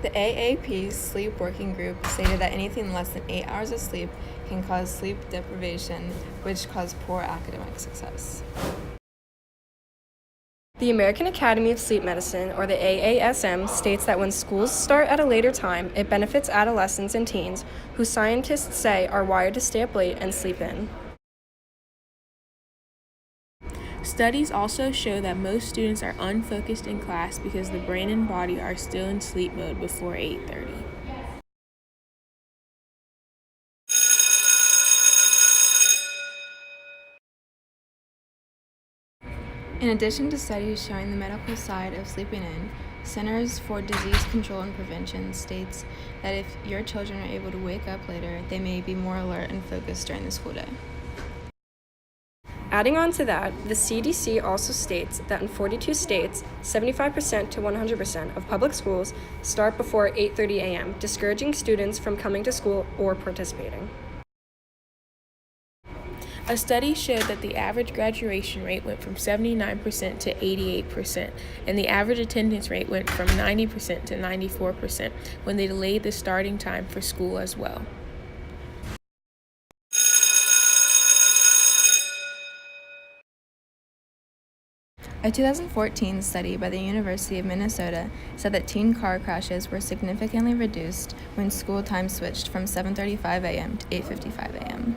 The AAP Sleep Working Group stated that anything less than 8 hours of sleep can cause sleep deprivation, which cause poor academic success. The American Academy of Sleep Medicine, or the AASM, states that when schools start at a later time, it benefits adolescents and teens, who scientists say are wired to stay up late and sleep in. Studies also show that most students are unfocused in class because the brain and body are still in sleep mode before 8:30. In addition to studies showing the medical side of sleeping in, Centers for Disease Control and Prevention states that if your children are able to wake up later, they may be more alert and focused during the school day. Adding on to that, the CDC also states that in 42 states, 75% to 100% of public schools start before 8:30 a.m., discouraging students from coming to school or participating. A study showed that the average graduation rate went from 79% to 88%, and the average attendance rate went from 90% to 94% when they delayed the starting time for school as well. A 2014 study by the University of Minnesota said that teen car crashes were significantly reduced when school time switched from 7:35 a.m. to 8:55 a.m.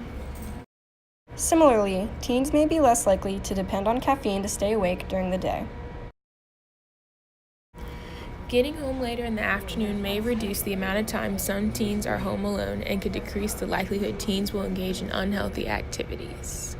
Similarly, teens may be less likely to depend on caffeine to stay awake during the day. Getting home later in the afternoon may reduce the amount of time some teens are home alone and could decrease the likelihood teens will engage in unhealthy activities.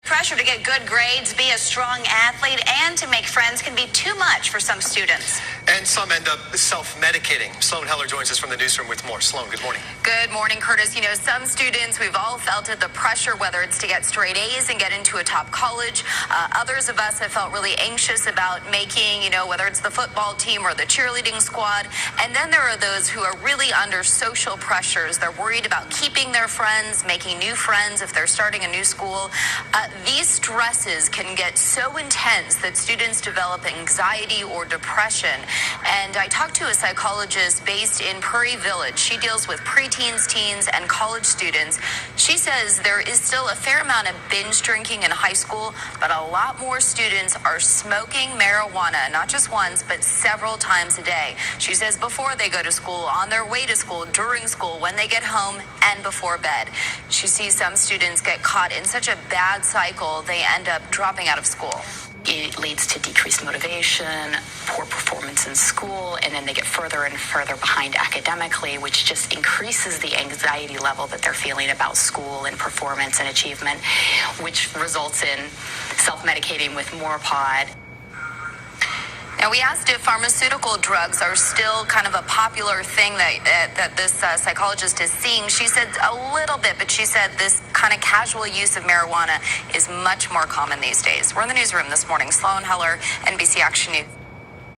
Pressure to get good grades, be a strong athlete, and to make friends can be too much for some students. And some end up self-medicating. Sloan Heller joins us from the newsroom with more. Sloan, good morning. Good morning, Curtis. You know, some students, we've all felt it, the pressure, whether it's to get straight A's and get into a top college. Others of us have felt really anxious about making, whether it's the football team or the cheerleading squad. And then there are those who are really under social pressures. They're worried about keeping their friends, making new friends if they're starting a new school. These stresses can get so intense that students develop anxiety or depression. And I talked to a psychologist based in Prairie Village. She deals with preteens, teens, and college students. She says there is still a fair amount of binge drinking in high school, but a lot more students are smoking marijuana, not just once, but several times a day. She says before they go to school, on their way to school, during school, when they get home, and before bed. She sees some students get caught in such a bad cycle, they end up dropping out of school. It leads to decreased motivation, poor performance in school, and then they get further and further behind academically, which just increases the anxiety level that they're feeling about school and performance and achievement, which results in self-medicating with more pod. Now, we asked if pharmaceutical drugs are still kind of a popular thing that this psychologist is seeing. She said a little bit, but she said this kind of casual use of marijuana is much more common these days. We're in the newsroom this morning. Sloan Heller, NBC Action News.